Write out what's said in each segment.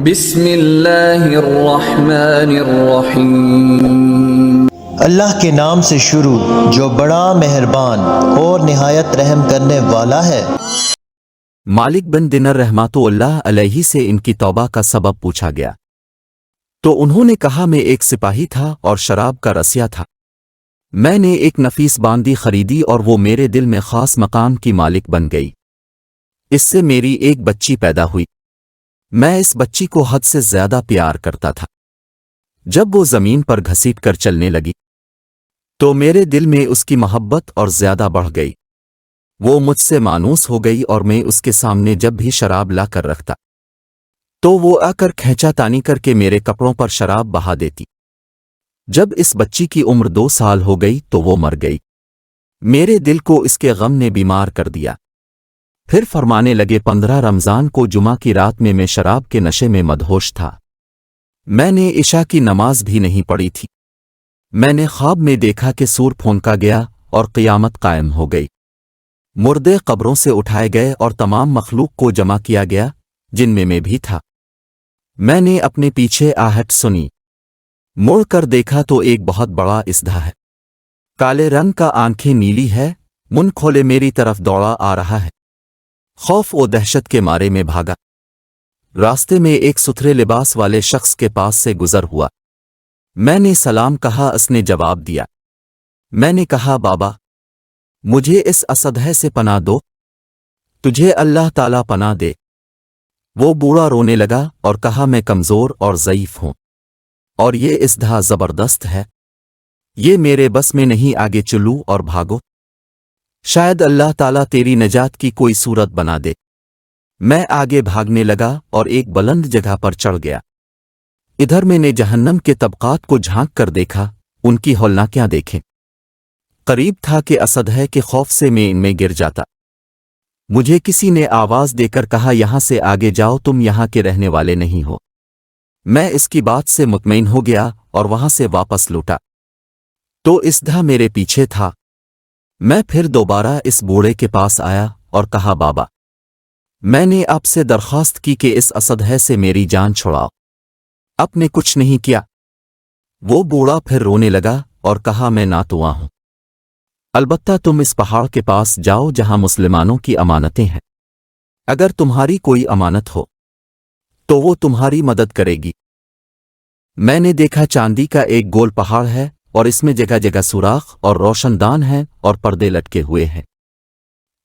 بسم اللہ الرحمن الرحیم۔ اللہ کے نام سے شروع جو بڑا مہربان اور نہایت رحم کرنے والا ہے۔ مالک بن دینر رحمۃ اللہ علیہ سے ان کی توبہ کا سبب پوچھا گیا تو انہوں نے کہا میں ایک سپاہی تھا اور شراب کا رسیا تھا۔ میں نے ایک نفیس باندی خریدی اور وہ میرے دل میں خاص مقام کی مالک بن گئی۔ اس سے میری ایک بچی پیدا ہوئی۔ میں اس بچی کو حد سے زیادہ پیار کرتا تھا۔ جب وہ زمین پر گھسیٹ کر چلنے لگی تو میرے دل میں اس کی محبت اور زیادہ بڑھ گئی۔ وہ مجھ سے مانوس ہو گئی اور میں اس کے سامنے جب بھی شراب لا کر رکھتا تو وہ آ کر کھینچا تانی کر کے میرے کپڑوں پر شراب بہا دیتی۔ جب اس بچی کی عمر 2 سال ہو گئی تو وہ مر گئی۔ میرے دل کو اس کے غم نے بیمار کر دیا۔ پھر فرمانے لگے 15 رمضان کو جمعہ کی رات میں شراب کے نشے میں مدہوش تھا۔ میں نے عشاء کی نماز بھی نہیں پڑھی تھی۔ میں نے خواب میں دیکھا کہ سور پھونکا گیا اور قیامت قائم ہو گئی۔ مردے قبروں سے اٹھائے گئے اور تمام مخلوق کو جمع کیا گیا جن میں بھی تھا۔ میں نے اپنے پیچھے آہٹ سنی، مڑ کر دیکھا تو ایک بہت بڑا اژدھا ہے۔ کالے رنگ کا، آنکھیں نیلی ہے، منہ کھولے میری طرف دوڑا آ رہا ہے۔ خوف و دہشت کے مارے میں بھاگا۔ راستے میں ایک ستھرے لباس والے شخص کے پاس سے گزر ہوا۔ میں نے سلام کہا، اس نے جواب دیا۔ میں نے کہا بابا مجھے اس اژدھے سے پناہ دو۔ تجھے اللہ تعالیٰ پناہ دے۔ وہ بوڑھا رونے لگا اور کہا میں کمزور اور ضعیف ہوں اور یہ اژدھا زبردست ہے، یہ میرے بس میں نہیں، آگے چلو اور بھاگو، شاید اللہ تعالیٰ تیری نجات کی کوئی صورت بنا دے۔ میں آگے بھاگنے لگا اور ایک بلند جگہ پر چڑھ گیا۔ ادھر میں نے جہنم کے طبقات کو جھانک کر دیکھا، ان کی ہولناکیاں دیکھیں۔ قریب تھا کہ اژدھے کے خوف سے میں ان میں گر جاتا۔ مجھے کسی نے آواز دے کر کہا یہاں سے آگے جاؤ، تم یہاں کے رہنے والے نہیں ہو۔ میں اس کی بات سے مطمئن ہو گیا اور وہاں سے واپس لوٹا تو اژدھا میرے پیچھے تھا۔ میں پھر دوبارہ اس بوڑھے کے پاس آیا اور کہا بابا میں نے آپ سے درخواست کی کہ اس اژدھے سے میری جان چھڑاؤ، آپ نے کچھ نہیں کیا۔ وہ بوڑھا پھر رونے لگا اور کہا میں ناتواں ہوں، البتہ تم اس پہاڑ کے پاس جاؤ جہاں مسلمانوں کی امانتیں ہیں، اگر تمہاری کوئی امانت ہو تو وہ تمہاری مدد کرے گی۔ میں نے دیکھا چاندی کا ایک گول پہاڑ ہے اور اس میں جگہ جگہ سوراخ اور روشن دان ہیں اور پردے لٹکے ہوئے ہیں۔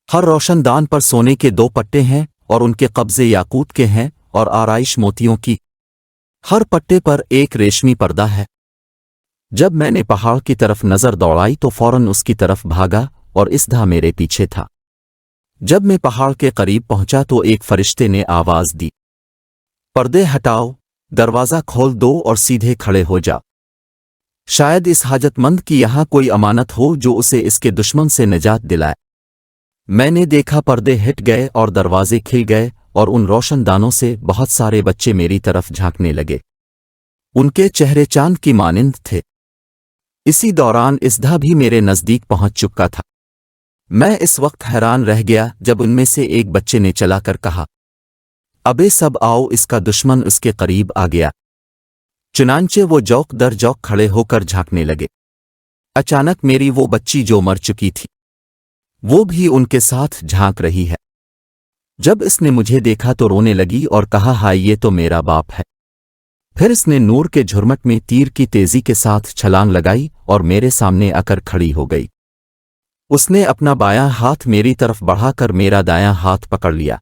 ہر روشن دان پر سونے کے 2 پٹے ہیں اور ان کے قبضے یاقوت کے ہیں اور آرائش موتیوں کی۔ ہر پٹے پر ایک ریشمی پردہ ہے۔ جب میں نے پہاڑ کی طرف نظر دوڑائی تو فوراً اس کی طرف بھاگا اور اژدھا میرے پیچھے تھا۔ جب میں پہاڑ کے قریب پہنچا تو ایک فرشتے نے آواز دی، پردے ہٹاؤ، دروازہ کھول دو اور سیدھے کھڑے ہو جا، شاید اس حاجت مند کی یہاں کوئی امانت ہو جو اسے اس کے دشمن سے نجات دلائے۔ میں نے دیکھا پردے ہٹ گئے اور دروازے کھل گئے اور ان روشن دانوں سے بہت سارے بچے میری طرف جھانکنے لگے۔ ان کے چہرے چاند کی مانند تھے۔ اسی دوران اژدھا بھی میرے نزدیک پہنچ چکا تھا۔ میں اس وقت حیران رہ گیا جب ان میں سے ایک بچے نے چلا کر کہا ابے سب آؤ، اس کا دشمن اس کے قریب آ گیا۔ چنانچہ وہ جوک در جوک کھڑے ہو کر جھانکنے لگے۔ اچانک میری وہ بچی جو مر چکی تھی وہ بھی ان کے ساتھ جھانک رہی ہے۔ جب اس نے مجھے دیکھا تو رونے لگی اور کہا ہائے یہ تو میرا باپ ہے۔ پھر اس نے نور کے جھرمٹ میں تیر کی تیزی کے ساتھ چھلانگ لگائی اور میرے سامنے آ کر کھڑی ہو گئی۔ اس نے اپنا بایاں ہاتھ میری طرف بڑھا کر میرا دایاں ہاتھ پکڑ لیا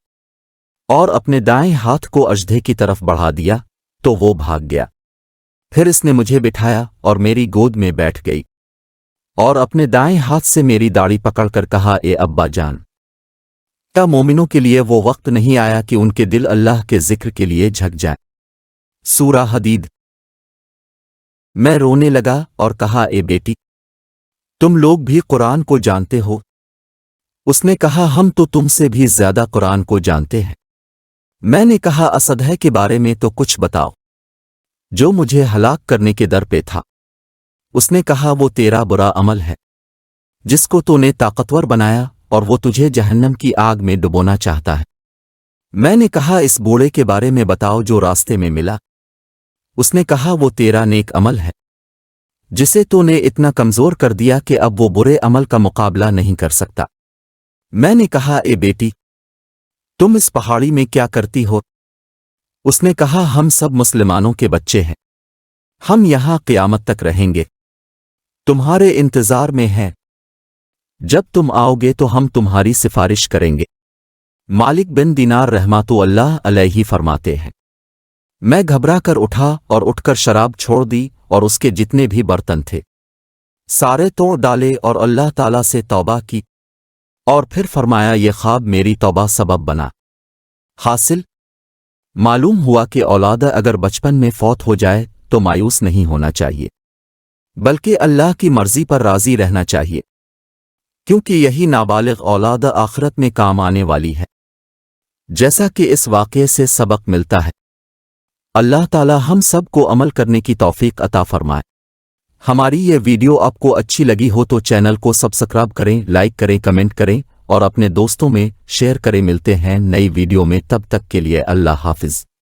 اور اپنے دائیں ہاتھ کو اژدھے کی طرف بڑھا دیا تو وہ بھاگ گیا۔ پھر اس نے مجھے بٹھایا اور میری گود میں بیٹھ گئی اور اپنے دائیں ہاتھ سے میری داڑھی پکڑ کر کہا اے ابا جان، کیا مومنوں کے لیے وہ وقت نہیں آیا کہ ان کے دل اللہ کے ذکر کے لیے جھک جائیں؟ سورہ حدید۔ میں رونے لگا اور کہا اے بیٹی تم لوگ بھی قرآن کو جانتے ہو؟ اس نے کہا ہم تو تم سے بھی زیادہ قرآن کو جانتے ہیں۔ میں نے کہا اژدھے کے بارے میں تو کچھ بتاؤ جو مجھے ہلاک کرنے کے در پہ تھا۔ اس نے کہا وہ تیرا برا عمل ہے جس کو تو نے طاقتور بنایا اور وہ تجھے جہنم کی آگ میں ڈبونا چاہتا ہے۔ میں نے کہا اس بوڑھے کے بارے میں بتاؤ جو راستے میں ملا۔ اس نے کہا وہ تیرا نیک عمل ہے جسے تو نے اتنا کمزور کر دیا کہ اب وہ برے عمل کا مقابلہ نہیں کر سکتا۔ میں نے کہا اے بیٹی تم اس پہاڑی میں کیا کرتی ہو؟ اس نے کہا ہم سب مسلمانوں کے بچے ہیں، ہم یہاں قیامت تک رہیں گے، تمہارے انتظار میں ہیں، جب تم آؤ گے تو ہم تمہاری سفارش کریں گے۔ مالک بن دینار رحمۃ اللہ علیہ فرماتے ہیں میں گھبرا کر اٹھا اور اٹھ کر شراب چھوڑ دی اور اس کے جتنے بھی برتن تھے سارے توڑ ڈالے اور اللہ تعالیٰ سے توبہ کی، اور پھر فرمایا یہ خواب میری توبہ سبب بنا۔ حاصل معلوم ہوا کہ اولاد اگر بچپن میں فوت ہو جائے تو مایوس نہیں ہونا چاہیے، بلکہ اللہ کی مرضی پر راضی رہنا چاہیے، کیونکہ یہی نابالغ اولاد آخرت میں کام آنے والی ہے، جیسا کہ اس واقعے سے سبق ملتا ہے۔ اللہ تعالی ہم سب کو عمل کرنے کی توفیق عطا فرمائے۔ ہماری یہ ویڈیو آپ کو اچھی لگی ہو تو چینل کو سبسکرائب کریں، لائک کریں، کمنٹ کریں اور اپنے دوستوں میں شیئر کریں۔ ملتے ہیں نئی ویڈیو میں، تب تک کے لیے اللہ حافظ۔